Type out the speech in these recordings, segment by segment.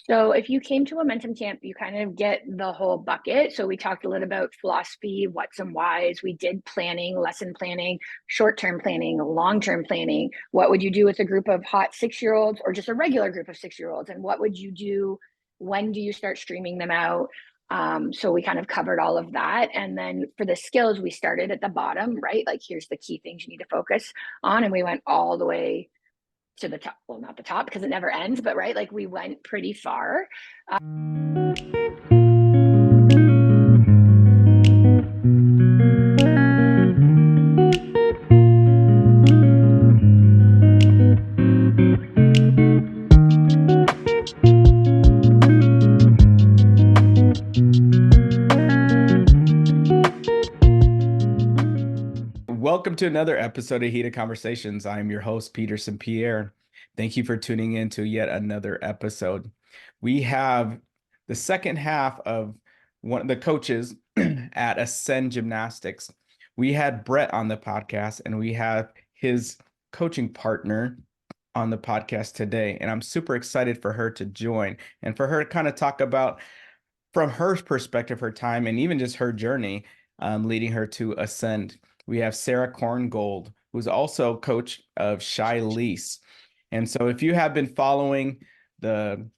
So if you came to a Womentum camp, you kind of get the whole bucket. So we talked a little about philosophy, what's and whys. We did planning, lesson planning, short-term planning, long-term planning. What would you do with a group of hot 6-year-olds or just a regular group of 6-year-olds? And what would you do? When do you start streaming them out? So we kind of covered all of that. And then for the skills, we started at the bottom, right? Like here's the key things you need to focus on. And we went all the way to the top. Well, not the top because it never ends, but right, like we went pretty far. Welcome to another episode of Heated Conversations. I'm your host, Peterson Pierre. Thank you for tuning in to yet another episode. We have the second half of one of the coaches at Ascend Gymnastics. We had Brett on the podcast, and we have his coaching partner on the podcast today. And I'm super excited for her to join and for her to kind of talk about, from her perspective, her time and even just her journey leading her to Ascend. We have Sarah Korngold, who's also coach of Shilese. And so if you have been following the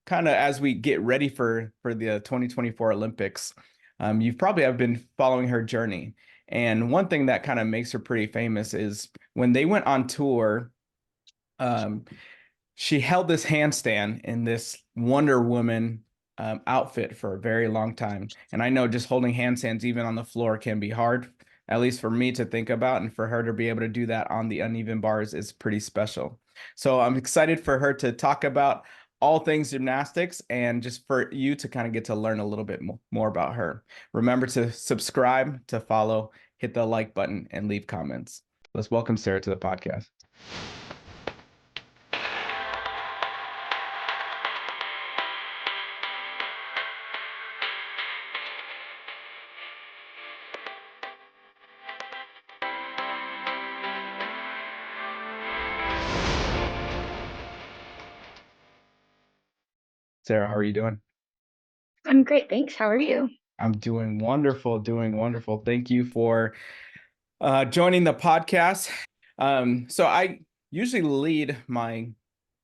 kind of as we get ready for the 2024 Olympics, you probably have been following her journey. And one thing that kind of makes her pretty famous is when they went on tour, she held this handstand in this Wonder Woman outfit for a very long time. And I know just holding handstands even on the floor can be hard, at least for me to think about, and for her to be able to do that on the uneven bars is pretty special. So I'm excited for her to talk about all things gymnastics and just for you to kind of get to learn a little bit more about her. Remember to subscribe, to follow, hit the like button, and leave comments. Let's welcome Sarah to the podcast. Sarah, how are you doing? I'm great, thanks. How are you? I'm doing wonderful, doing wonderful. Thank you for joining the podcast. So I usually lead my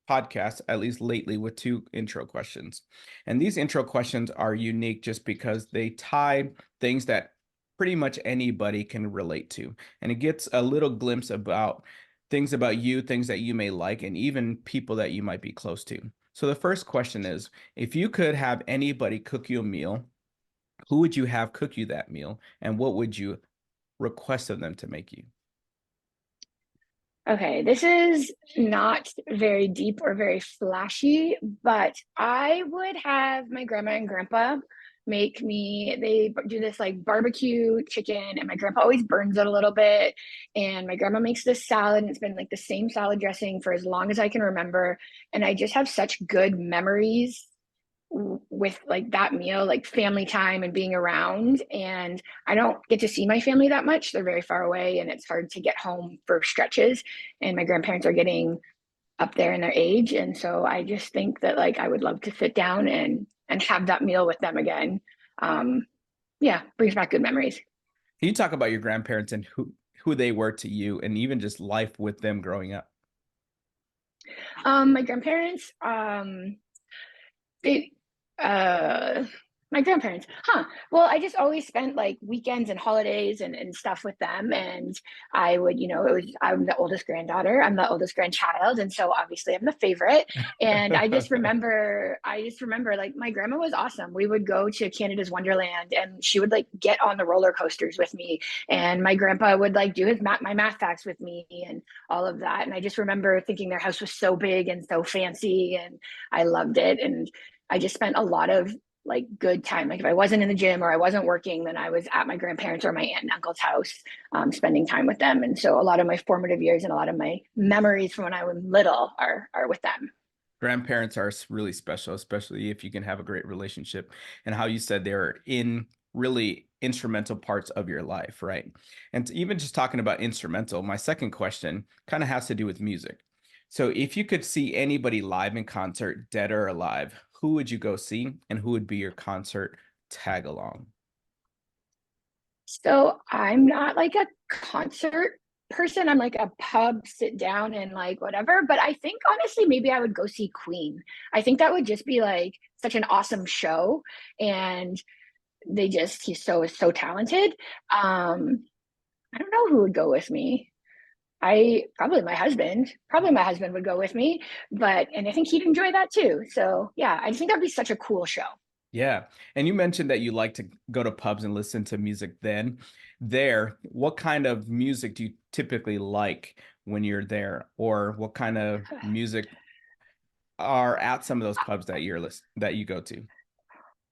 podcast, at least lately, with 2 intro questions. And these intro questions are unique just because they tie things that pretty much anybody can relate to. And it gets a little glimpse about things about you, things that you may like, and even people that you might be close to. So the first question is, if you could have anybody cook you a meal, who would you have cook you that meal, and what would you request of them to make you? Okay, this is not very deep or very flashy, but I would have my grandma and grandpa make me, they do this like barbecue chicken, and my grandpa always burns it a little bit. And my grandma makes this salad, and it's been like the same salad dressing for as long as I can remember. And I just have such good memories with like that meal, like family time and being around. And I don't get to see my family that much. They're very far away and it's hard to get home for stretches. And my grandparents are getting up there in their age. And so I just think that like I would love to sit down and have that meal with them again. Yeah, brings back good memories. Can you talk about your grandparents and who they were to you, and even just life with them growing up? My grandparents, they uh my grandparents, huh? Well, I just always spent like weekends and holidays and stuff with them. And I would, I'm the oldest granddaughter, I'm the oldest grandchild. And so obviously I'm the favorite. And I just remember like my grandma was awesome. We would go to Canada's Wonderland and she would like get on the roller coasters with me. And my grandpa would like do my math facts with me and all of that. And I just remember thinking their house was so big and so fancy and I loved it. And I just spent a lot of like good time. Like if I wasn't in the gym or I wasn't working, then I was at my grandparents or my aunt and uncle's house, spending time with them. And so a lot of my formative years and a lot of my memories from when I was little are with them. Grandparents are really special, especially if you can have a great relationship, and how you said they're in really instrumental parts of your life, right? And even just talking about instrumental, my second question kind of has to do with music. So if you could see anybody live in concert, dead or alive, who would you go see, and who would be your concert tag along? So I'm not like a concert person. I'm like a pub sit down and like whatever. But I think honestly, maybe I would go see Queen. I think that would just be like such an awesome show. And he's so talented. I don't know who would go with me. I probably my husband would go with me, and I think he'd enjoy that too. So yeah, I just think that'd be such a cool show. Yeah. And you mentioned that you like to go to pubs and listen to music then. What kind of music do you typically like when you're there? Or what kind of music are at some of those pubs that that you go to?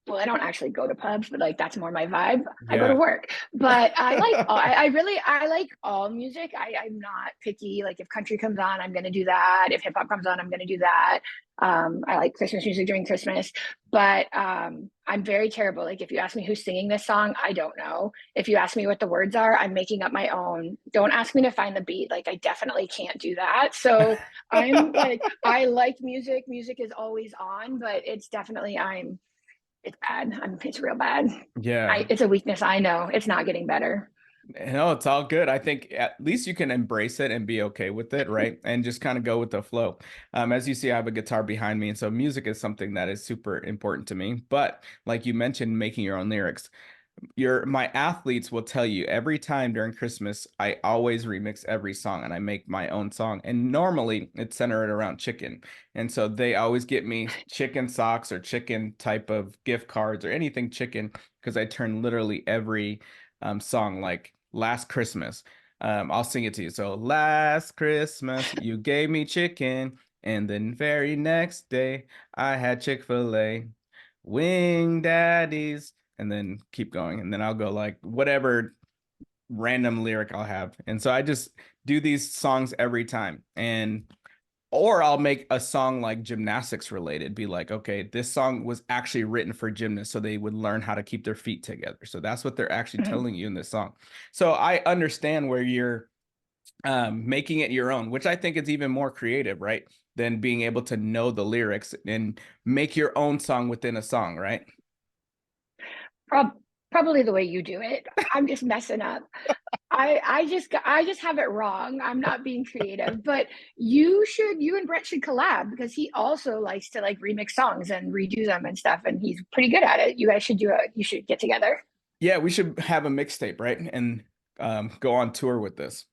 Well, I don't actually go to pubs, but like that's more my vibe. I go to Yeah. work, but I like all music. I'm not picky. Like if country comes on, I'm gonna do that. If hip hop comes on, I'm gonna do that. I like Christmas music during Christmas, but I'm very terrible. Like if you ask me who's singing this song, I don't know. If you ask me what the words are, I'm making up my own. Don't ask me to find the beat. Like I definitely can't do that. So I'm like I like music. Music is always on, but it's bad. It's real bad. Yeah. It's a weakness. I know it's not getting better. No, it's all good. I think at least you can embrace it and be okay with it, right? And just kind of go with the flow. As you see, I have a guitar behind me, and so music is something that is super important to me. But like you mentioned, making your own lyrics. My athletes will tell you every time during Christmas, I always remix every song and I make my own song. And normally it's centered around chicken. And so they always get me chicken socks or chicken type of gift cards or anything chicken because I turn literally every song like last Christmas. I'll sing it to you. So last Christmas, you gave me chicken. And then very next day, I had Chick-fil-A. Wing daddies, and then keep going, and then I'll go like whatever random lyric I'll have. And so I just do these songs every time. And or I'll make a song like gymnastics related, be like, okay, this song was actually written for gymnasts so they would learn how to keep their feet together. So that's what they're actually telling you in this song. So I understand where you're making it your own, which I think is even more creative, right? Than being able to know the lyrics and make your own song within a song, right? Prob- Probably the way you do it. I'm just messing up. I just have it wrong. I'm not being creative, but you and Brett should collab because he also likes to like remix songs and redo them and stuff, and he's pretty good at it. You guys should you should get together. Yeah, we should have a mixtape, right? And go on tour with this.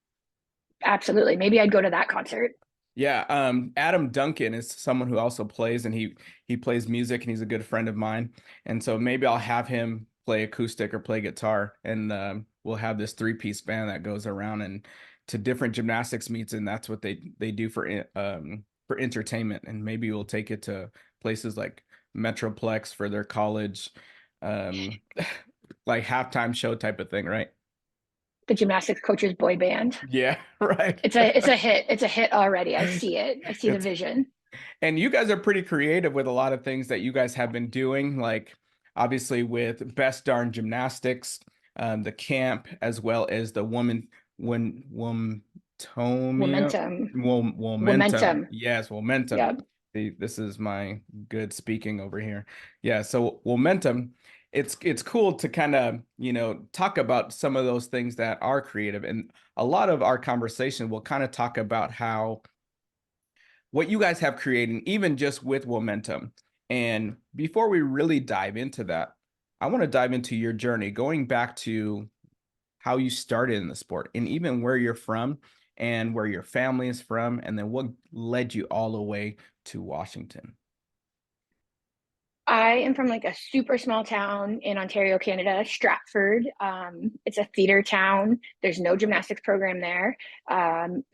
Absolutely. Maybe I'd go to that concert. Yeah, Adam Duncan is someone who also plays, and he plays music, and he's a good friend of mine. And so maybe I'll have him play acoustic or play guitar, and we'll have this three-piece band that goes around and to different gymnastics meets, and that's what they do for entertainment. And maybe we'll take it to places like Metroplex for their college, um, like halftime show type of thing, right? The gymnastics coaches boy band. Yeah, right. It's a hit. It's a hit already. I see it. I see the It's vision. And you guys are pretty creative with a lot of things that you guys have been doing, like obviously with Best Darn Gymnastics, the camp, as well as the Womentomia, Momentum. Womentum. Momentum. Yes, Womentum. Yep. See, this is my good speaking over here. Yeah, so Womentum, it's cool to kind of, talk about some of those things that are creative. And a lot of our conversation will kind of talk about how what you guys have created, even just with Momentum. And before we really dive into that, I want to dive into your journey, going back to how you started in the sport and even where you're from and where your family is from, and then what led you all the way to Washington. I am from like a super small town in Ontario, Canada, Stratford. It's a theater town. There's no gymnastics program there.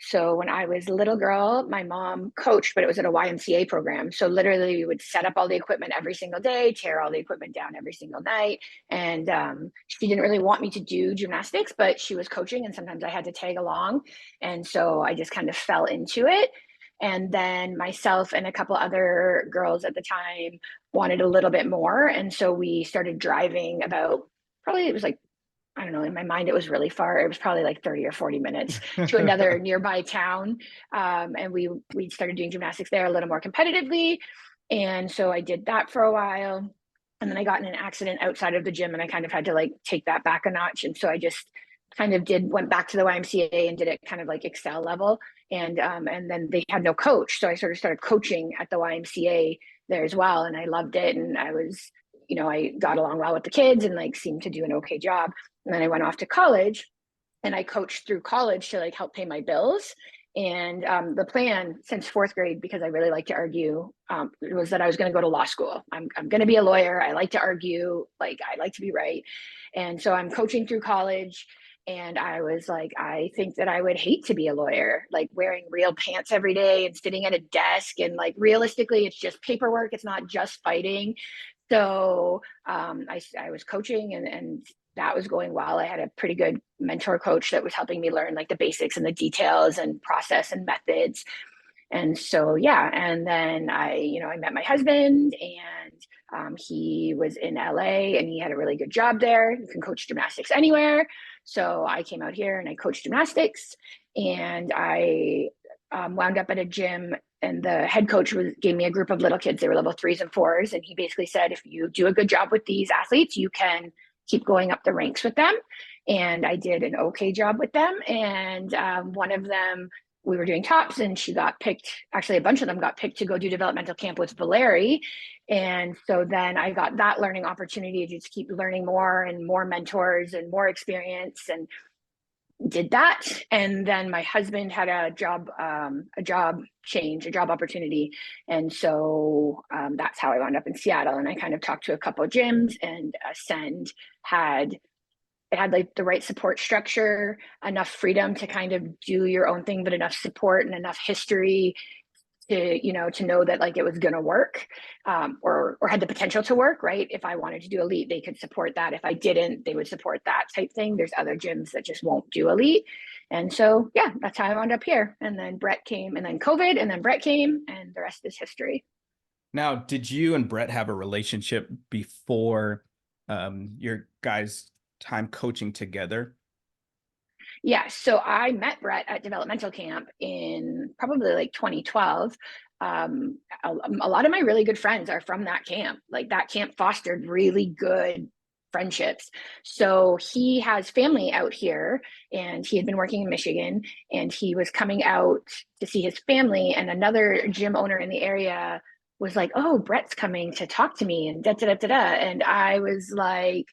So when I was a little girl, my mom coached, but it was at a YMCA program. So literally, we would set up all the equipment every single day, tear all the equipment down every single night. And she didn't really want me to do gymnastics, but she was coaching, and sometimes I had to tag along. And so I just kind of fell into it. And then myself and a couple other girls at the time wanted a little bit more. And so we started driving about probably it was like, I don't know, in my mind, it was really far. It was probably like 30 or 40 minutes to another nearby town. And we started doing gymnastics there a little more competitively. And so I did that for a while. And then I got in an accident outside of the gym and I kind of had to like take that back a notch. And so I just kind of went back to the YMCA and did it kind of like Excel level. And then they had no coach. So I sort of started coaching at the YMCA there as well. And I loved it. And I was, I got along well with the kids and like seemed to do an okay job. And then I went off to college and I coached through college to like help pay my bills. And the plan since fourth grade, because I really like to argue, was that I was going to go to law school. I'm going to be a lawyer. I like to argue, like I like to be right. And so I'm coaching through college. And I was like, I think that I would hate to be a lawyer, like wearing real pants every day and sitting at a desk. And like realistically, it's just paperwork. It's not just fighting. So I was coaching and that was going well. I had a pretty good mentor coach that was helping me learn like the basics and the details and process and methods. And so, yeah. And then I met my husband and he was in LA and he had a really good job there. You can coach gymnastics anywhere. So I came out here and I coached gymnastics and I wound up at a gym and the head coach gave me a group of little kids. They were level 3s and 4s. And he basically said, if you do a good job with these athletes, you can keep going up the ranks with them. And I did an okay job with them. And one of them, we were doing tops and she got picked. Actually, a bunch of them got picked to go do developmental camp with Valeri. And so then I got that learning opportunity to just keep learning more and more mentors and more experience and did that. And then my husband had a job change, a job opportunity. And so that's how I wound up in Seattle. And I kind of talked to a couple of gyms and Ascend had like the right support structure, enough freedom to kind of do your own thing, but enough support and enough history to know that like it was going to work or had the potential to work, right? If I wanted to do elite, they could support that. If I didn't, they would support that type thing. There's other gyms that just won't do elite. And so, yeah, that's how I wound up here. And then Brett came and then COVID and then Brett came and the rest is history. Now, did you and Brett have a relationship before your guys' time coaching together? Yeah, so I met Brett at developmental camp in probably like 2012. A lot of my really good friends are from that camp. Like that camp fostered really good friendships. So he has family out here and he had been working in Michigan and he was coming out to see his family and another gym owner in the area was like, "Oh, Brett's coming to talk to me," and da da da da da. And I was like,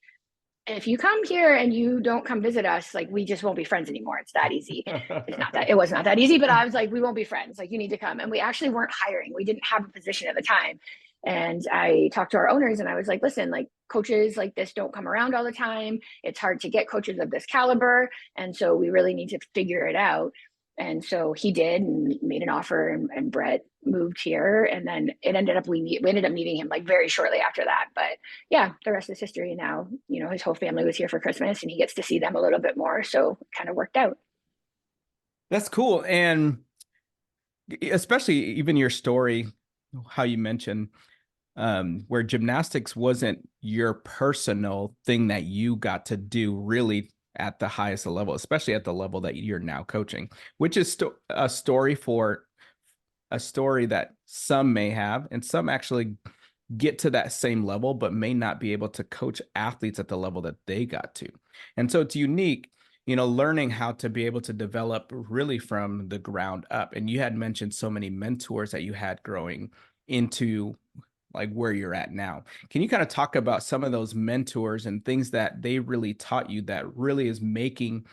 if you come here and you don't come visit us, like we just won't be friends anymore. It's that easy. It was not that easy, but I was like, we won't be friends. Like you need to come. And we actually weren't hiring. We didn't have a position at the time. And I talked to our owners and I was like, listen, like coaches like this don't come around all the time. It's hard to get coaches of this caliber. And so we really need to figure it out. And so he did and made an offer and Brett moved here. And then it ended up, we ended up meeting him like very shortly after that. But yeah, the rest is history. Now, his whole family was here for Christmas and he gets to see them a little bit more. So it kind of worked out. That's cool. And especially even your story, how you mentioned where gymnastics wasn't your personal thing that you got to do really at the highest level, especially at the level that you're now coaching, which is a story that some may have, and some actually get to that same level, but may not be able to coach athletes at the level that they got to. And so it's unique, learning how to be able to develop really from the ground up. And you had mentioned so many mentors that you had growing into like where you're at now. Can you kind of talk about some of those mentors and things that they really taught you that really is making,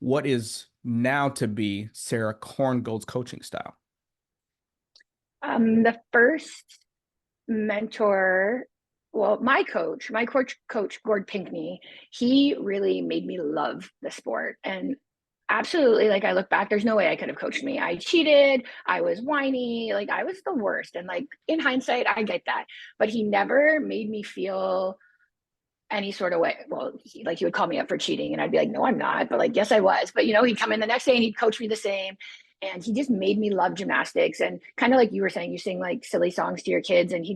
what is now to be Sarah Korngold's coaching style? The first mentor, well, my coach, Gord Pinkney, he really made me love the sport. And absolutely, like I look back, there's no way I could have coached me. I cheated, I was whiny, like I was the worst. And like in hindsight, I get that. But he never made me feel any sort of way. Well, he would call me up for cheating and I'd be like, no, I'm not. But like, yes, I was. But he'd come in the next day and he'd coach me the same. And he just made me love gymnastics. And kind of like you were saying, you sing like silly songs to your kids and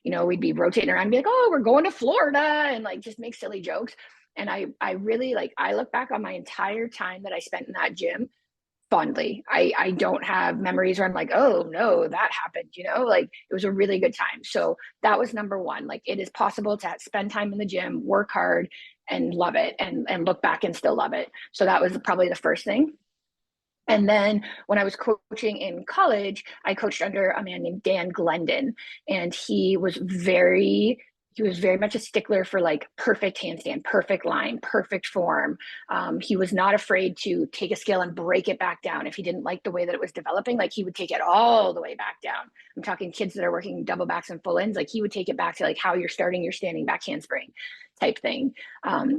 we'd be rotating around and be like, oh, we're going to Florida and like just make silly jokes. And I really I look back on my entire time that I spent in that gym fondly. I don't have memories where I'm like, oh no, that happened, like it was a really good time. So that was number one. Like it is possible to spend time in the gym, work hard and love it, and look back and still love it. So that was probably the first thing. And then when I was coaching in college, I coached under a man named Dan Glendon, and he was very much a stickler for like perfect handstand, perfect line, perfect form. He was not afraid to take a skill and break it back down if he didn't like the way that it was developing. Like he would take it all the way back down. I'm talking kids that are working double backs and full ins. Like he would take it back to like how you're starting your standing back handspring type thing.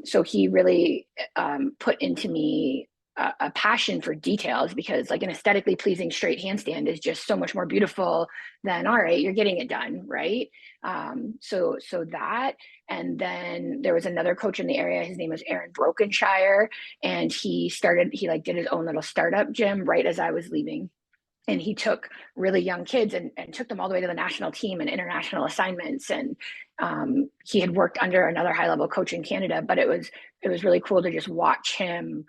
So he really put into me a passion for details, because like an aesthetically pleasing straight handstand is just so much more beautiful than, all right, you're getting it done, right? So that, and then there was another coach in the area. His name was Aaron Brokenshire, and he like did his own little startup gym right as I was leaving. And he took really young kids and took them all the way to the national team and international assignments. And he had worked under another high level coach in Canada, but it was really cool to just watch him,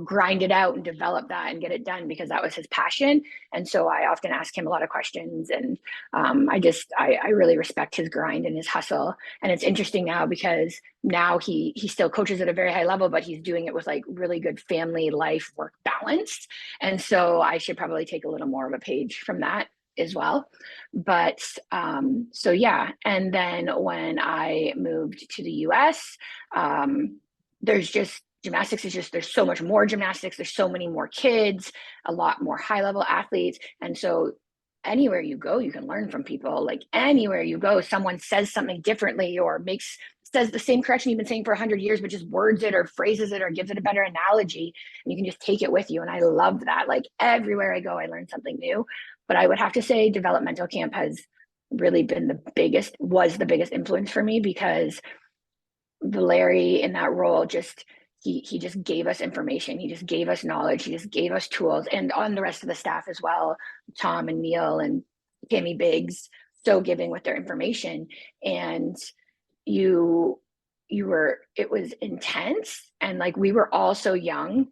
grind it out and develop that and get it done, because that was his passion. And so I often ask him a lot of questions, and I really respect his grind and his hustle. And it's interesting now because now he still coaches at a very high level, but he's doing it with like really good family life work balance. And so I should probably take a little more of a page from that as well. But so yeah. And then when I moved to the US, there's just gymnastics is just, there's so much more gymnastics. There's so many more kids, a lot more high level athletes. And so anywhere you go, you can learn from people. Like anywhere you go, someone says something differently or says the same correction you've been saying for 100 years, but just words it or phrases it or gives it a better analogy, and you can just take it with you. And I love that. Like everywhere I go, I learn something new. But I would have to say developmental camp has really been was the biggest influence for me, because Larry in that role he just gave us information. He just gave us knowledge. He just gave us tools, and on the rest of the staff as well, Tom and Neil and Tammy Biggs, so giving with their information. And it was intense, and like we were all so young,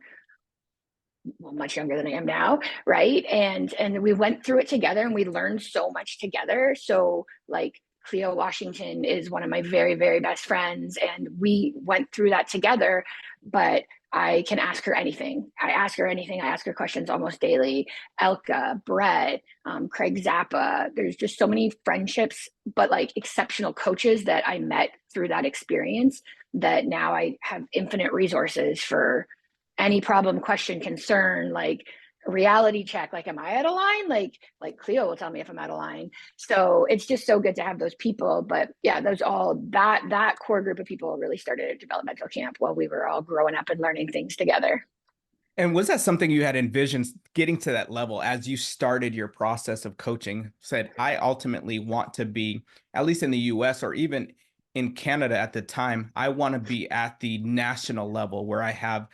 well, much younger than I am now, right? And we went through it together, and we learned so much together. So like Cleo Washington is one of my very, very best friends, and we went through that together. But I can ask her anything. I ask her questions almost daily. Elka, Brett, Craig Zappa. There's just so many friendships, but like exceptional coaches that I met through that experience, that now I have infinite resources for any problem, question, concern, like reality check. Like, am I out of line? Like Cleo will tell me if I'm out of line. So it's just so good to have those people. But yeah, that core group of people really started at developmental camp while we were all growing up and learning things together. And was that something you had envisioned getting to that level as you started your process of coaching? Said, I ultimately want to be, at least in the US or even in Canada at the time, I want to be at the national level where I have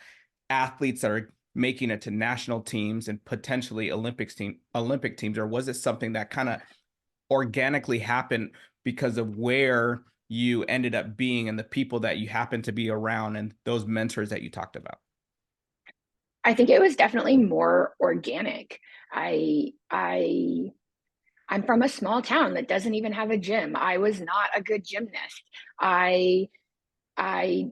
athletes that are making it to national teams and potentially Olympic teams? Or was it something that kind of organically happened because of where you ended up being and the people that you happened to be around and those mentors that you talked about? I think it was definitely more organic. I'm from a small town that doesn't even have a gym. I was not a good gymnast. I I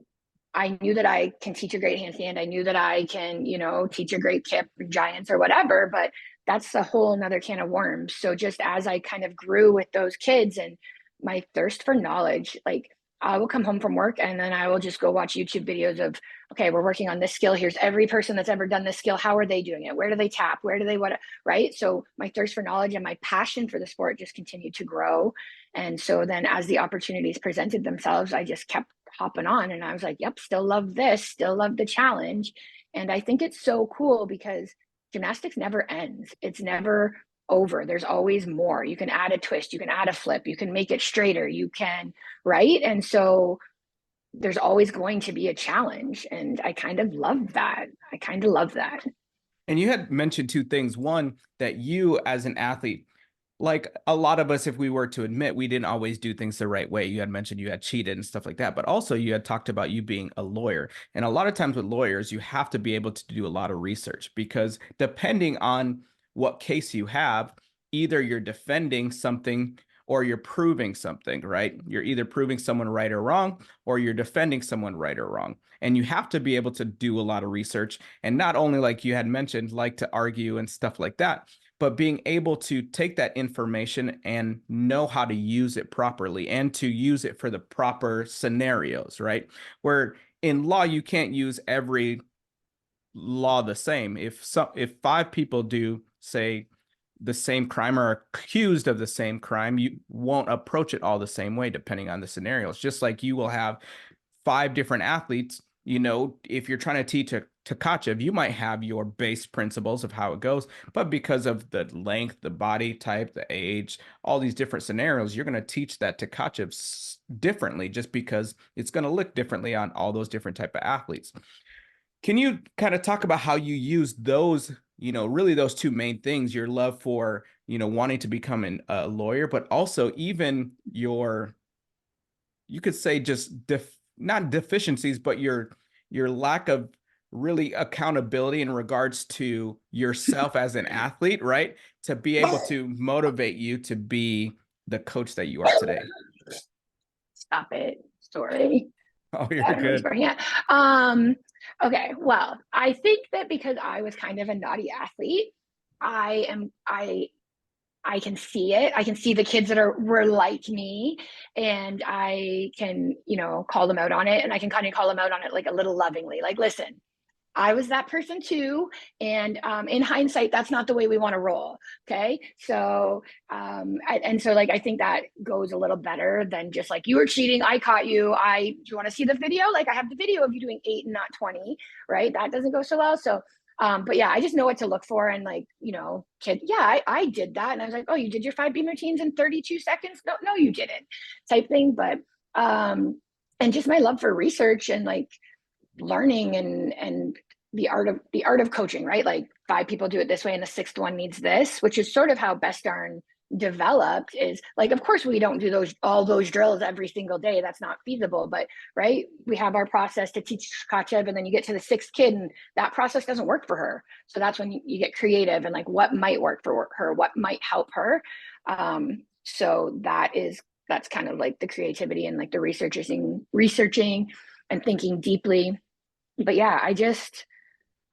I knew that I can teach a great handstand. I knew that I can, teach a great kip, giants or whatever, but that's a whole nother can of worms. So just as I kind of grew with those kids and my thirst for knowledge, like I will come home from work and then I will just go watch YouTube videos of, okay, we're working on this skill. Here's every person that's ever done this skill. How are they doing it? Where do they tap? Where do they what? Right. So my thirst for knowledge and my passion for the sport just continued to grow. And so then as the opportunities presented themselves, I just kept hopping on, and I was like, yep, still love this, still love the challenge. And I think it's so cool because gymnastics never ends. It's never over. There's always more. You can add a twist, you can add a flip, you can make it straighter, you can, right? And so there's always going to be a challenge. And I kind of love that. And you had mentioned two things. One, that you as an athlete like a lot of us, if we were to admit, we didn't always do things the right way. You had mentioned you had cheated and stuff like that, but also you had talked about you being a lawyer. And a lot of times with lawyers, you have to be able to do a lot of research because depending on what case you have, either you're defending something or you're proving something, right? You're either proving someone right or wrong, or you're defending someone right or wrong. And you have to be able to do a lot of research. And not only, like you had mentioned, like to argue and stuff like that, but being able to take that information and know how to use it properly and to use it for the proper scenarios, right? Where in law, you can't use every law the same. If five people do, say, the same crime or are accused of the same crime, you won't approach it all the same way depending on the scenarios. Just like you will have five different athletes, you know, if you're trying to teach a Tkachev, you might have your base principles of how it goes, but because of the length, the body type, the age, all these different scenarios, you're going to teach that Tkachev differently just because it's going to look differently on all those different type of athletes. Can you kind of talk about how you use those, you know, really those two main things, your love for, you know, wanting to become a lawyer, but also even your, you could say just not deficiencies, but your lack of really accountability in regards to yourself as an athlete, right? To be able to motivate you to be the coach that you are today. Stop it. Sorry. Oh, you're I don't know what's good. going on. Okay, well, I think that because I was kind of a naughty athlete, I am I can see it. I can see the kids that were like me, and I can, you know, call them out on it, and I can kind of call them out on it like a little lovingly, like, listen, I was that person too. And in hindsight, that's not the way we want to roll. Okay. So, and so like, I think that goes a little better than just like, you were cheating. I caught you. Do you want to see the video? Like I have the video of you doing 8 and not 20, right? That doesn't go so well. So, but yeah, I just know what to look for. And like, you know, I did that. And I was like, oh, you did your 5 beam routines in 32 seconds? No, you didn't, type thing. But, and just my love for research and like, learning and the art of coaching, right? Like 5 people do it this way and the 6th one needs this, which is sort of how Best Darn developed. Is like, of course we don't do all those drills every single day, that's not feasible, but right, we have our process to teach Tkachev, and then you get to the 6th kid and that process doesn't work for her, so that's when you get creative and like what might work for her, what might help her. So that's kind of like the creativity and like the researching and thinking deeply. But yeah,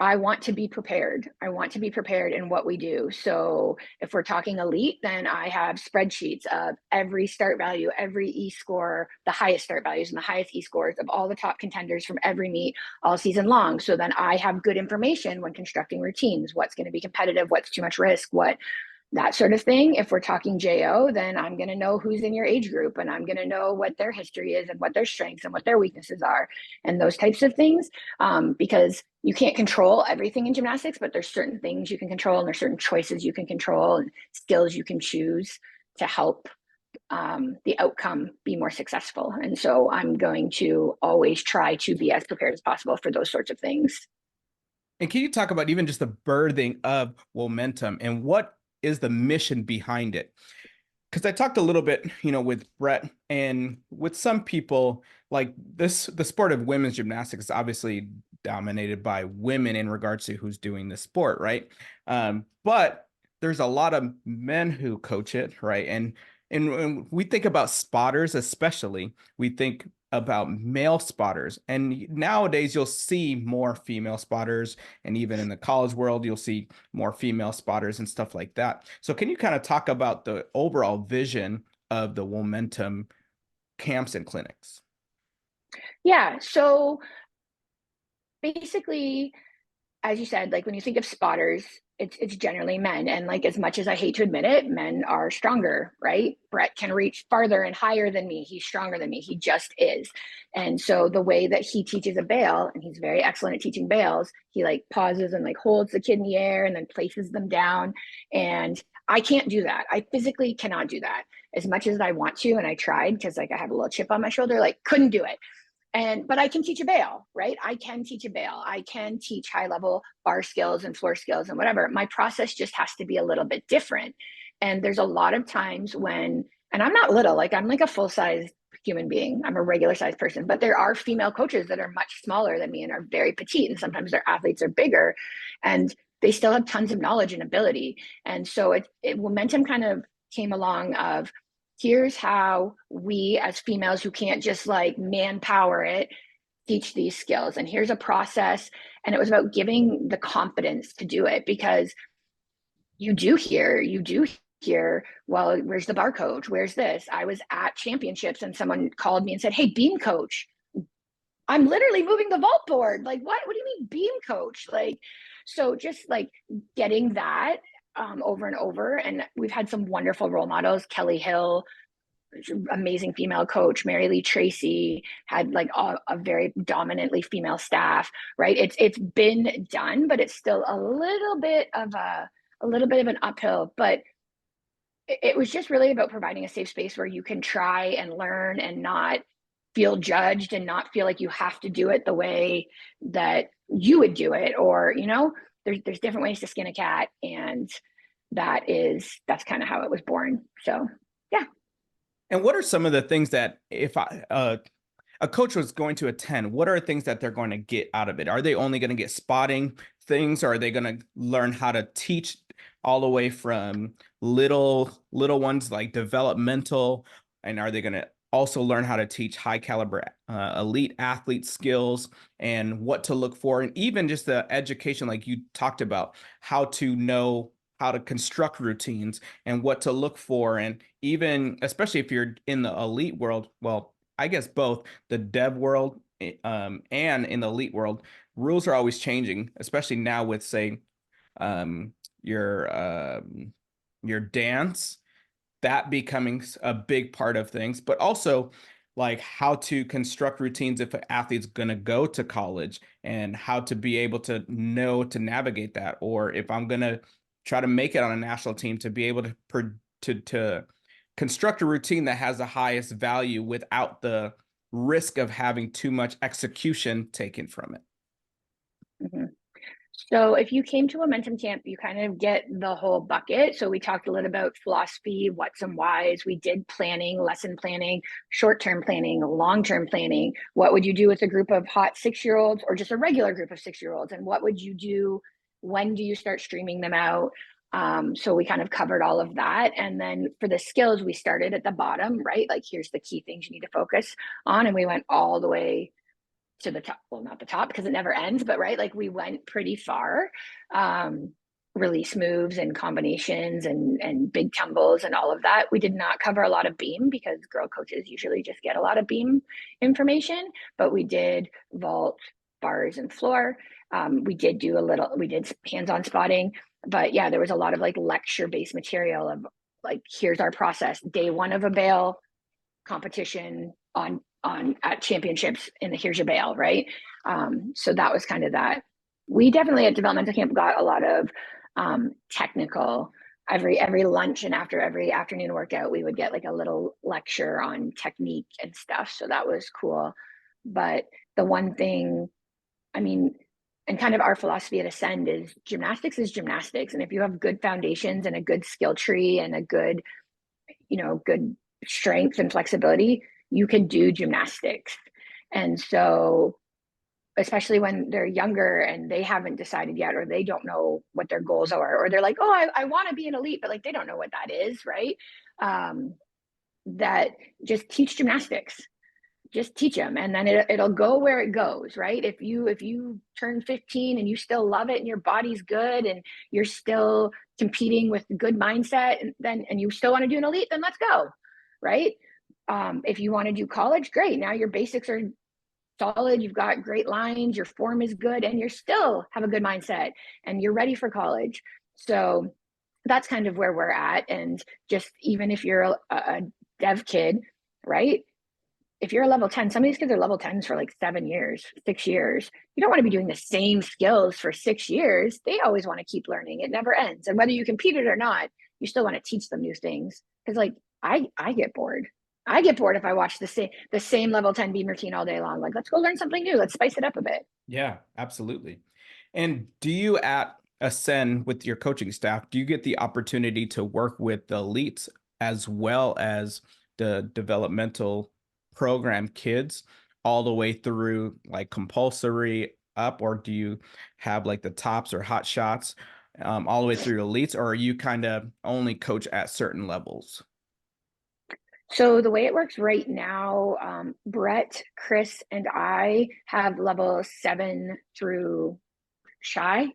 I want to be prepared. I want to be prepared in what we do. So if we're talking elite, then I have spreadsheets of every start value, every E score, the highest start values and the highest E scores of all the top contenders from every meet all season long. So then I have good information when constructing routines, what's going to be competitive, what's too much risk, what that sort of thing. If we're talking JO, then I'm going to know who's in your age group, and I'm going to know what their history is and what their strengths and what their weaknesses are and those types of things. Because you can't control everything in gymnastics, but there's certain things you can control, and there's certain choices you can control and skills you can choose to help the outcome be more successful. And so I'm going to always try to be as prepared as possible for those sorts of things. And can you talk about even just the birthing of Womentum and what is the mission behind it? Because I talked a little bit, you know, with Brett and with some people, like this, the sport of women's gymnastics is obviously dominated by women in regards to who's doing the sport, right? But there's a lot of men who coach it, right? And when we think about spotters, especially, we think about male spotters. And nowadays you'll see more female spotters. And even in the college world, you'll see more female spotters and stuff like that. So can you kind of talk about the overall vision of the Womentum camps and clinics? Yeah. So basically, as you said, like when you think of spotters, it's generally men. And like as much as I hate to admit it, men are stronger, right? Brett can reach farther and higher than me. He's stronger than me. He just is. And so the way that he teaches a bail, and he's very excellent at teaching bails, he like pauses and like holds the kid in the air and then places them down. And I can't do that. I physically cannot do that as much as I want to. And I tried because like I have a little chip on my shoulder, like couldn't do it. But I can teach a bail, right? I can teach a bail. I can teach high level bar skills and floor skills and whatever. My process just has to be a little bit different. And there's a lot of times when, and I'm not little, like I'm like a full-size human being. I'm a regular sized person, but there are female coaches that are much smaller than me and are very petite. And sometimes their athletes are bigger and they still have tons of knowledge and ability. And so Womentum kind of came along of, here's how we as females who can't just like manpower it, teach these skills. And here's a process. And it was about giving the confidence to do it, because you do hear, well, where's the bar coach? Where's this? I was at championships and someone called me and said, hey, beam coach, I'm literally moving the vault board. Like, what do you mean beam coach? Like, so just like getting that over and over. And we've had some wonderful role models. Kelly Hill, amazing female coach. Mary Lee Tracy had like a very dominantly female staff, right? It's been done, but it's still a little bit of an uphill. But it was just really about providing a safe space where you can try and learn and not feel judged and not feel like you have to do it the way that you would do it, or there's different ways to skin a cat, and that's kind of how it was born. So yeah. And what are some of the things that if a coach was going to attend, what are things that they're going to get out of it? Are they only going to get spotting things, or are they going to learn how to teach all the way from little ones like developmental? And are they going to also learn how to teach high caliber elite athlete skills and what to look for? And even just the education, like you talked about, how to know how to construct routines and what to look for. And even, especially if you're in the elite world, well, I guess both the dev world and in the elite world, rules are always changing, especially now with, say, your dance, that becoming a big part of things, but also like how to construct routines if an athlete's going to go to college, and how to be able to know to navigate that, or if I'm going to try to make it on a national team, to be able to construct a routine that has the highest value without the risk of having too much execution taken from it. Mm-hmm. So if you came to a Womentum camp, you kind of get the whole bucket. So we talked a little about philosophy, what's and whys. We did planning, lesson planning, short-term planning, long-term planning. What would you do with a group of hot 6-year-olds or just a regular group of 6-year-olds? And what would you do? When do you start streaming them out? So we kind of covered all of that. And then for the skills, we started at the bottom, right? Like, here's the key things you need to focus on. And we went all the way to the top. Well, not the top because it never ends, but right, like we went pretty far. Release moves and combinations and big tumbles and all of that. We did not cover a lot of beam because girl coaches usually just get a lot of beam information, but we did vault, bars, and floor. We did hands-on spotting, but yeah, there was a lot of like lecture-based material of like, here's our process. Day one of a bail competition on at championships, and here's your bail, right? So that was kind of that. We definitely at developmental camp got a lot of technical. Every lunch and after every afternoon workout, we would get like a little lecture on technique and stuff. So that was cool. But the one thing, I mean, and kind of our philosophy at Ascend is gymnastics. And if you have good foundations and a good skill tree and a good strength and flexibility, you can do gymnastics. And so, especially when they're younger and they haven't decided yet, or they don't know what their goals are, or they're like, oh, I want to be an elite, but like they don't know what that is, right? That just teach gymnastics. Just teach them, and then it'll go where it goes, right? If you turn 15 and you still love it and your body's good and you're still competing with good mindset, and you still want to do an elite, then let's go, right? If you want to do college, great. Now your basics are solid, you've got great lines, your form is good, and you still have a good mindset and you're ready for college. So that's kind of where we're at. And just even if you're a dev kid, right? If you're a level 10, some of these kids are level 10s for like 7 years, 6 years. You don't want to be doing the same skills for 6 years. They always want to keep learning. It never ends. And whether you compete it or not, you still want to teach them new things. Because like I get bored. I get bored if I watch the same level 10 beam routine all day long. Like, let's go learn something new. Let's spice it up a bit. Yeah, absolutely. And do you at Ascend with your coaching staff, do you get the opportunity to work with the elites as well as the developmental program kids all the way through like compulsory up, or do you have like the tops or hot shots all the way through elites, or are you kind of only coach at certain levels? So the way it works right now, Brett, Chris, and I have level 7 through shy.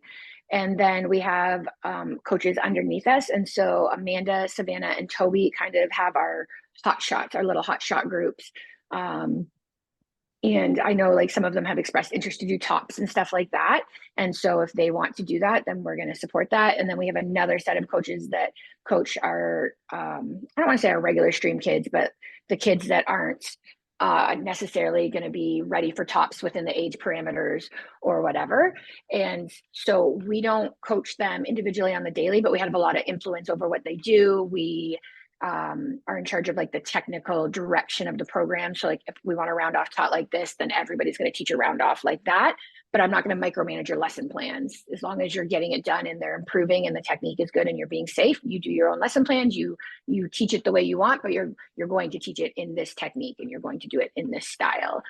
And then we have coaches underneath us. And so Amanda, Savannah, and Toby kind of have our hot shots, our little hot shot groups. Um, and I know like some of them have expressed interest to do tops and stuff like that. And so if they want to do that, then we're going to support that. And then we have another set of coaches that coach our, I don't want to say our regular stream kids, but the kids that aren't necessarily going to be ready for tops within the age parameters or whatever. And so we don't coach them individually on the daily, but we have a lot of influence over what they do. We are in charge of like the technical direction of the program. So like if we want to round off taught like this, then everybody's going to teach a round off like that. But I'm not going to micromanage your lesson plans. As long as you're getting it done and they're improving and the technique is good and you're being safe, you do your own lesson plans. You teach it the way you want, but you're going to teach it in this technique and you're going to do it in this style.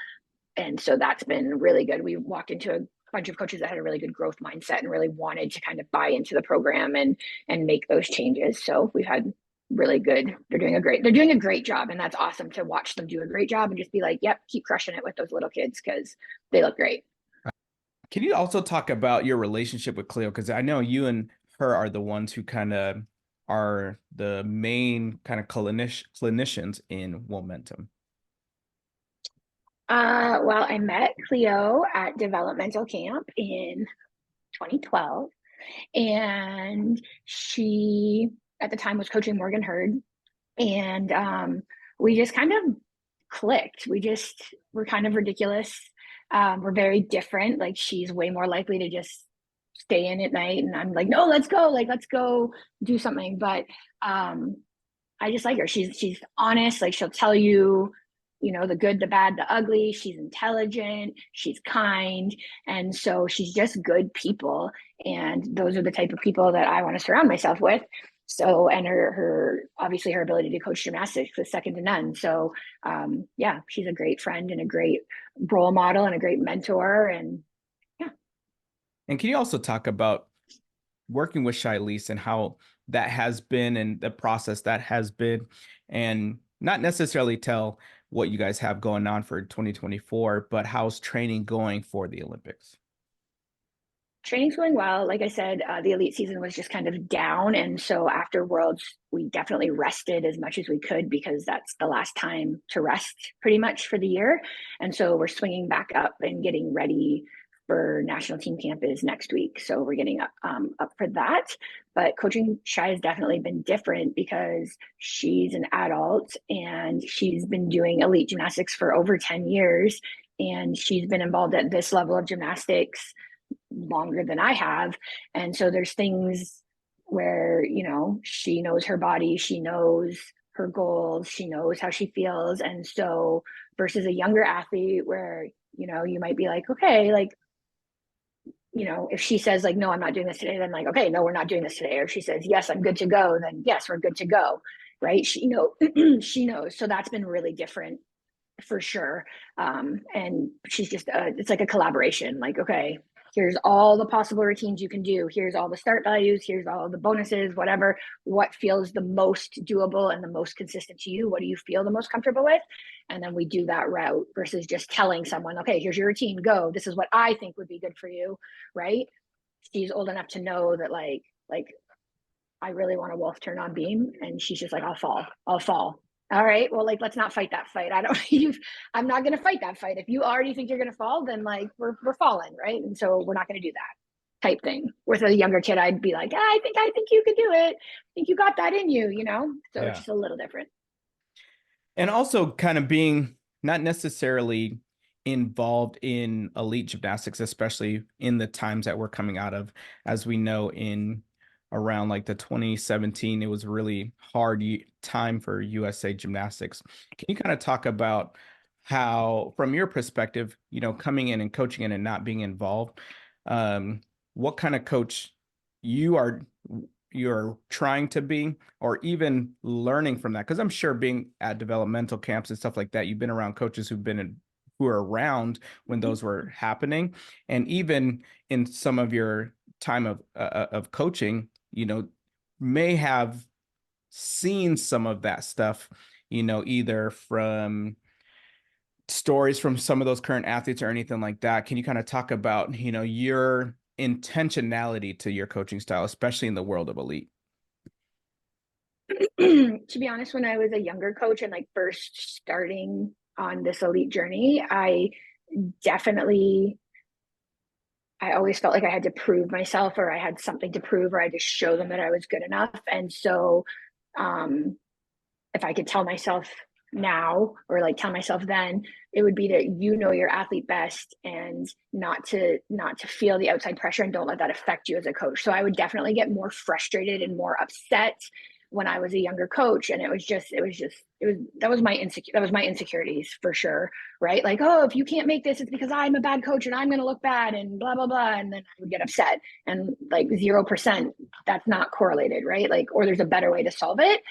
And so that's been really good. We walked into a bunch of coaches that had a really good growth mindset and really wanted to kind of buy into the program and make those changes. So we've had really good. They're doing a great job, and that's awesome to watch them do a great job and just be like, yep, keep crushing it with those little kids because they look great. Can you also talk about your relationship with Cleo? Because I know you and her are the ones who kind of are the main kind of clinicians in Womentum. Well, I met Cleo at developmental camp in 2012, and she at the time was coaching Morgan Hurd, and we just kind of clicked. We're kind of ridiculous. We're very different. Like she's way more likely to just stay in at night, and I'm like, no, let's go. Like let's go do something. But I just like her. She's honest. Like she'll tell you, the good, the bad, the ugly. She's intelligent. She's kind, and so she's just good people. And those are the type of people that I want to surround myself with. So, and her obviously her ability to coach gymnastics is second to none. So, yeah, she's a great friend and a great role model and a great mentor. And yeah. And can you also talk about working with Shilese and how that has been and the process that has been, and not necessarily tell what you guys have going on for 2024, but how's training going for the Olympics? Training's going well. Like I said, the elite season was just kind of down. And so after Worlds, we definitely rested as much as we could because that's the last time to rest pretty much for the year. And so we're swinging back up and getting ready for national team camp is next week. So we're getting up for that. But coaching Shy has definitely been different because she's an adult and she's been doing elite gymnastics for over 10 years. And she's been involved at this level of gymnastics longer than I have. And so there's things where, she knows her body, she knows her goals, she knows how she feels. And so versus a younger athlete where, you might be like, okay, like, if she says like, no, I'm not doing this today, then like, okay, no, we're not doing this today. Or if she says, yes, I'm good to go, then yes, we're good to go. Right. She knows. So that's been really different for sure. And she's just, it's like a collaboration. Like, okay, here's all the possible routines you can do. Here's all the start values. Here's all the bonuses, whatever, what feels the most doable and the most consistent to you. What do you feel the most comfortable with? And then we do that route versus just telling someone, okay, here's your routine, go. This is what I think would be good for you. Right. She's old enough to know that like, I really want a wolf turn on beam. And she's just like, I'll fall. All right. Well, like, let's not fight that fight. I'm not going to fight that fight. If you already think you're going to fall, then like we're falling. Right. And so we're not going to do that type thing. With a younger kid, I'd be like, I think you could do it. I think you got that in you, So it's Yeah. just a little different. And also kind of being not necessarily involved in elite gymnastics, especially in the times that we're coming out of, as we know in around like the 2017, it was a really hard time for USA gymnastics. Can you kind of talk about how, from your perspective, coming in and coaching in and not being involved, what kind of coach you're trying to be, or even learning from that? Because I'm sure being at developmental camps and stuff like that, you've been around coaches who are around when those were happening, and even in some of your time of coaching, may have seen some of that stuff, either from stories from some of those current athletes or anything like that. Can you kind of talk about, your intentionality to your coaching style, especially in the world of elite? To be honest, when I was a younger coach and like first starting on this elite journey, definitely I always felt like I had to prove myself, or I had something to prove, or I had to show them that I was good enough. And so um if I could tell myself now, or like tell myself then, it would be that your athlete best, and not to feel the outside pressure, and don't let that affect you as a coach. So I would definitely get more frustrated and more upset when I was a younger coach, and it was that was my insecurities for sure, right? Like, oh, if you can't make this, it's because I'm a bad coach and I'm going to look bad and blah blah blah, and then I would get upset, and like 0%, that's not correlated, right? Like, or there's a better way to solve it.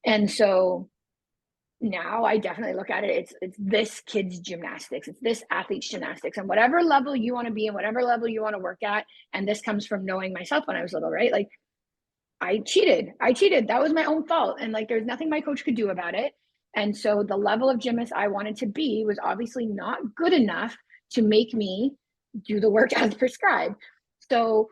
And so now I definitely look at it. It's this kid's gymnastics. It's this athlete's gymnastics, and whatever level you want to be and whatever level you want to work at. And this comes from knowing myself when I was little, right? Like I cheated. That was my own fault. And like, there's nothing my coach could do about it. And so the level of gymnast I wanted to be was obviously not good enough to make me do the work as prescribed. So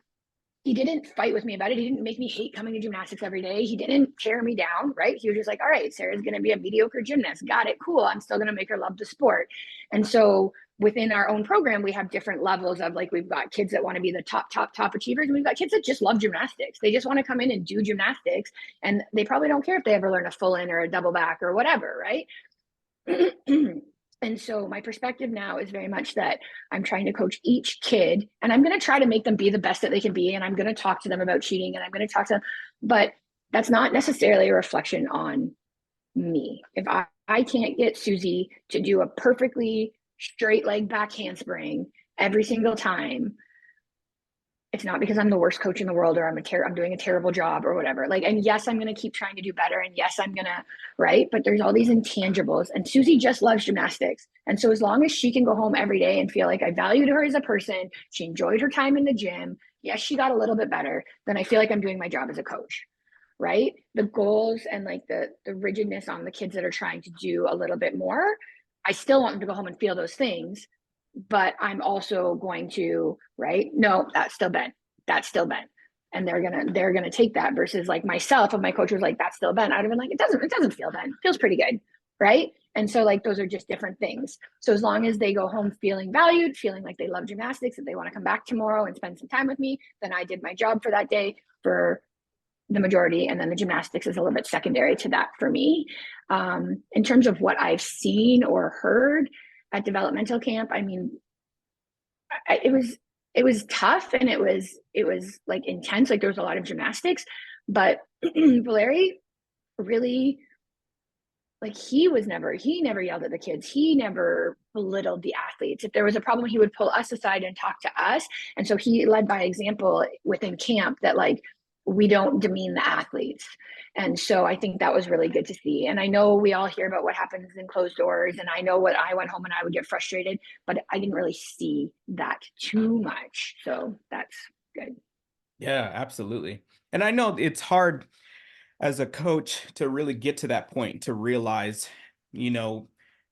he didn't fight with me about it. He didn't make me hate coming to gymnastics every day. He didn't tear me down, right? He was just like, all right, Sarah's going to be a mediocre gymnast. Got it. Cool. I'm still going to make her love the sport. And so within our own program, we have different levels of, like, we've got kids that want to be the top achievers. And we've got kids that just love gymnastics. They just want to come in and do gymnastics. And they probably don't care if they ever learn a full in or a double back or whatever, right? And so my perspective now is very much that I'm trying to coach each kid, and I'm going to try to make them be the best that they can be. And I'm going to talk to them about cheating, and I'm going to talk to them, but that's not necessarily a reflection on me. If I can't get Susie to do a perfectly straight leg back handspring every single time, it's not because I'm the worst coach in the world, or I'm doing a terrible job or whatever. Like, and yes, I'm going to keep trying to do better. And yes, I'm going to, right. But there's all these intangibles, and Susie just loves gymnastics. And so as long as she can go home every day and feel like I valued her as a person, she enjoyed her time in the gym. Yes, she got a little bit better. Then I feel like I'm doing my job as a coach, right? The goals and like the rigidness on the kids that are trying to do a little bit more, I still want them to go home and feel those things, but I'm also going to, right? No, that's still bent. That's still bent. And they're gonna take that, versus like myself, if my coach was like, that's still bent, I'd have been like, it doesn't feel bent. It feels pretty good. Right. And so like, those are just different things. So as long as they go home feeling valued, feeling like they love gymnastics, that they want to come back tomorrow and spend some time with me, then I did my job for that day for the majority. And then the gymnastics is a little bit secondary to that for me. In terms of what I've seen or heard at developmental camp, I mean, it was tough, and it was like intense. Like, there was a lot of gymnastics, but Valeri really, like, he never yelled at the kids. He never belittled the athletes. If there was a problem, he would pull us aside and talk to us. And so he led by example within camp, that like, we don't demean the athletes. And so I think that was really good to see. And I know we all hear about what happens in closed doors, and I know what I went home and I would get frustrated, but I didn't really see that too much. So that's good. Yeah, absolutely. And I know it's hard as a coach to really get to that point, to realize,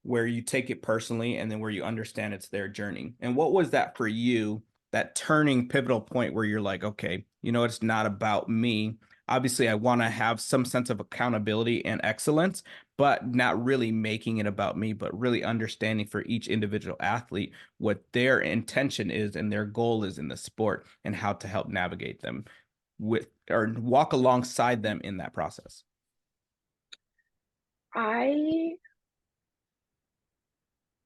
where you take it personally and then where you understand it's their journey. And what was that for you, that turning pivotal point where you're like, okay, it's not about me. Obviously, I want to have some sense of accountability and excellence, but not really making it about me, but really understanding for each individual athlete what their intention is and their goal is in the sport, and how to help navigate them with, or walk alongside them in that process. I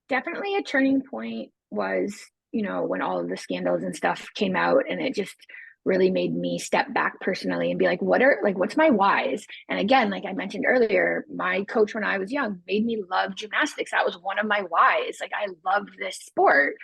definitely, a turning point was, when all of the scandals and stuff came out, and it just really made me step back personally and be like, what's my whys? And again, like I mentioned earlier, my coach when I was young made me love gymnastics. That was one of my whys. Like, I love this sport.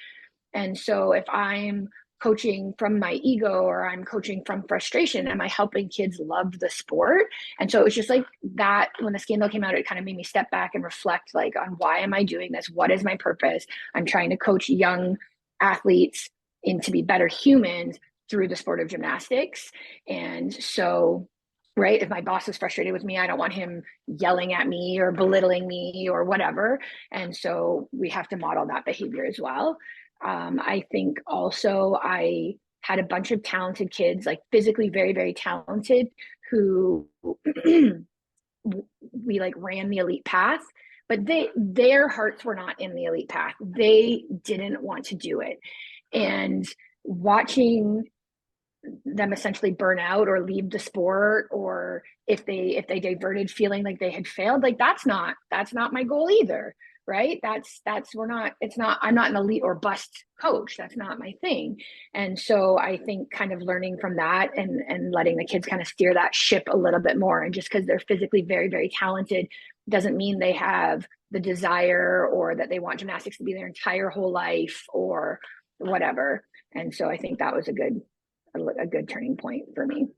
And so if I'm coaching from my ego or I'm coaching from frustration? Am I helping kids love the sport? And so it was just like that. When the scandal came out, it kind of made me step back and reflect like on why am I doing this? What is my purpose? I'm trying to coach young athletes to be better humans through the sport of gymnastics. And so, right, if my boss is frustrated with me, I don't want him yelling at me or belittling me or whatever. And so we have to model that behavior as well. I think also I had a bunch of talented kids, like physically very, very talented, who we like ran the elite path, but their hearts were not in the elite path. They didn't want to do it. And watching them essentially burn out or leave the sport, or if they diverted feeling like they had failed, like that's not my goal either, right? I'm not an elite or bust coach. That's not my thing. And so I think kind of learning from that and letting the kids kind of steer that ship a little bit more. And just because they're physically very, very talented doesn't mean they have the desire or that they want gymnastics to be their entire whole life or whatever. And so I think that was a good turning point for me.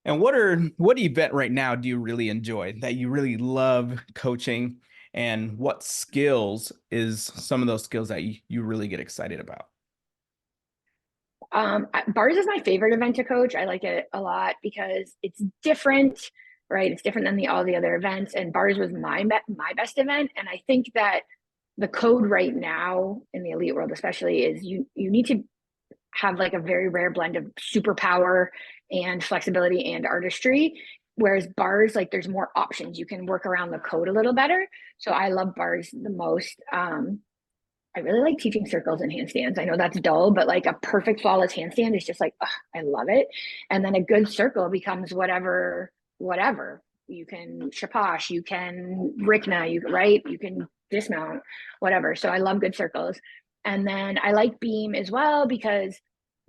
And what event right now do you really enjoy, that you really love coaching? And what skills is some of those skills that you really get excited about? Bars is my favorite event to coach. I like it a lot because it's different, right? It's different than all the other events. And bars was my best event. And I think that the code right now in the elite world, especially, is you need to have like a very rare blend of superpower and flexibility and artistry. Whereas bars, like there's more options. You can work around the code a little better. So I love bars the most. I really like teaching circles and handstands. I know that's dull, but like a perfect flawless handstand is just like, ugh, I love it. And then a good circle becomes whatever. You can shapash, you can rikna, you can dismount, whatever. So I love good circles. And then I like beam as well because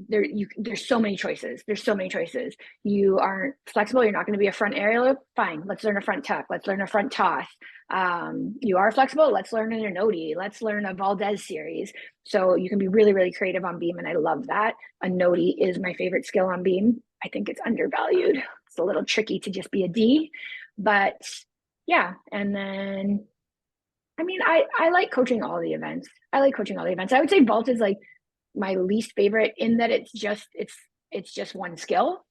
there's so many choices. You aren't flexible. You're not going to be a front aerial. Fine. Let's learn a front tuck. Let's learn a front toss. You are flexible. Let's learn an nodi. Let's learn a Valdez series. So you can be really, really creative on beam. And I love that. A nodi is my favorite skill on beam. I think it's undervalued. It's a little tricky to just be a D, but yeah. And then, I mean, I like coaching all the events. I would say vault is like my least favorite in that it's just one skill,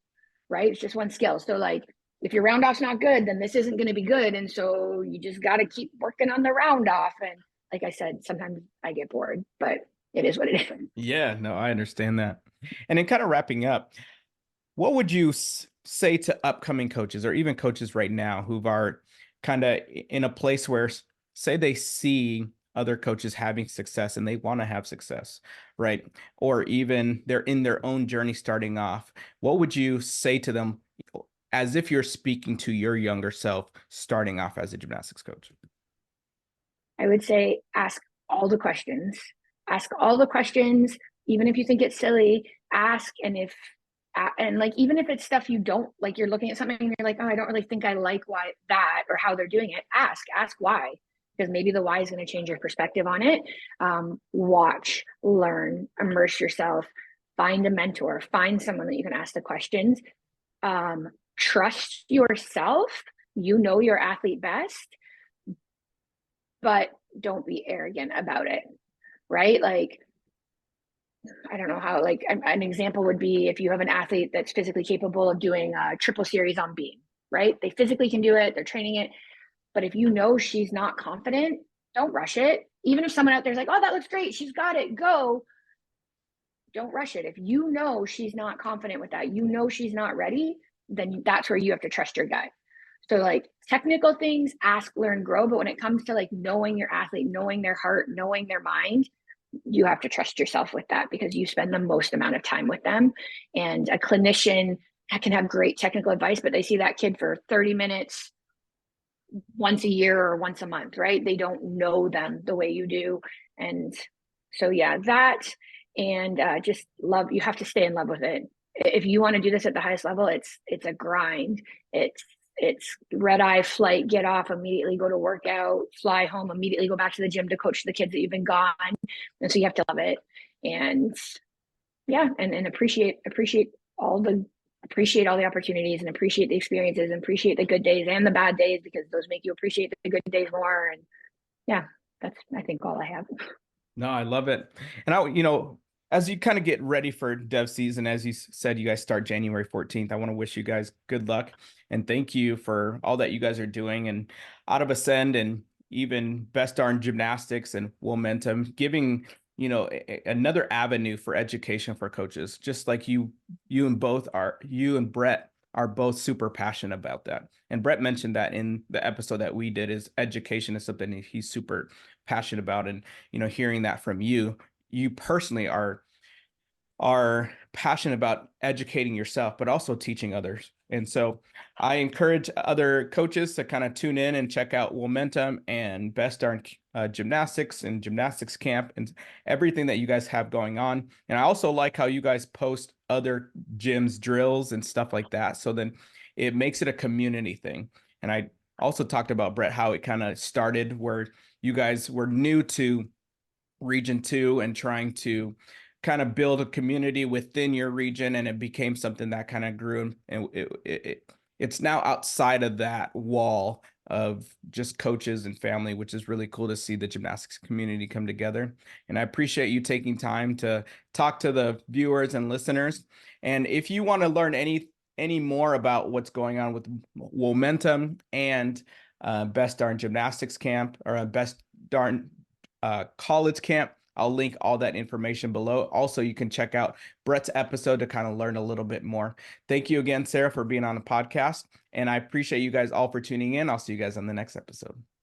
right? It's just one skill. So like if your round off's not good, then this isn't going to be good. And so you just got to keep working on the round off. And like I said, sometimes I get bored, but it is what it is. Yeah, no, I understand that. And in kind of wrapping up, what would you say to upcoming coaches or even coaches right now who are kind of in a place where, say, they see other coaches having success and they want to have success, right? Or even they're in their own journey starting off. What would you say to them as if you're speaking to your younger self starting off as a gymnastics coach? I would say ask all the questions. Ask all the questions, even if you think it's silly, ask. And like, even if it's stuff you don't like, you're looking at something and you're like, oh, I don't really think I like why that or how they're doing it. Ask why, because maybe the why is going to change your perspective on it. Watch, learn, immerse yourself, find a mentor, find someone that you can ask the questions. Trust yourself. You know your athlete best, but don't be arrogant about it, right? Like, I don't know how, like an example would be if you have an athlete that's physically capable of doing a triple series on beam, right? They physically can do it, they're training it. But if you know she's not confident, don't rush it. Even if someone out there's like, oh, that looks great, she's got it, go. Don't rush it. If you know she's not confident with that, you know she's not ready, then that's where you have to trust your gut. So like technical things, ask, learn, grow. But when it comes to like knowing your athlete, knowing their heart, knowing their mind, you have to trust yourself with that because you spend the most amount of time with them. And a clinician can have great technical advice, but they see that kid for 30 minutes once a year or once a month, right? They don't know them the way you do. And so, yeah, that and just love, you have to stay in love with it. If you want to do this at the highest level, it's a grind. It's red eye flight, get off immediately, go to workout, fly home, immediately go back to the gym to coach the kids that you've been gone. And so you have to love it. And yeah, and appreciate all the opportunities and appreciate the experiences and appreciate the good days and the bad days because those make you appreciate the good days more. And yeah, that's I think all I have. No, I love it. And as you kind of get ready for dev season, as you said, you guys start January 14th. I want to wish you guys good luck and thank you for all that you guys are doing and out of Ascend and even Best Darn Gymnastics and Womentum, giving, another avenue for education for coaches, just like you and Brett are both super passionate about that. And Brett mentioned that in the episode that we did is education is something he's super passionate about. And, hearing that from you, you personally are passionate about educating yourself, but also teaching others. And so I encourage other coaches to kind of tune in and check out Womentum and Best Darn Gymnastics and Gymnastics Camp and everything that you guys have going on. And I also like how you guys post other gyms drills and stuff like that. So then it makes it a community thing. And I also talked about, Brett, how it kind of started where you guys were new to Region 2 and trying to kind of build a community within your region, and it became something that kind of grew, and it's now outside of that wall of just coaches and family, which is really cool to see the gymnastics community come together. And I appreciate you taking time to talk to the viewers and listeners. And if you want to learn any more about what's going on with Womentum and Best Darn Gymnastics Camp or Best Darn college camp, I'll link all that information below. Also, you can check out Brett's episode to kind of learn a little bit more. Thank you again, Sarah, for being on the podcast. And I appreciate you guys all for tuning in. I'll see you guys on the next episode.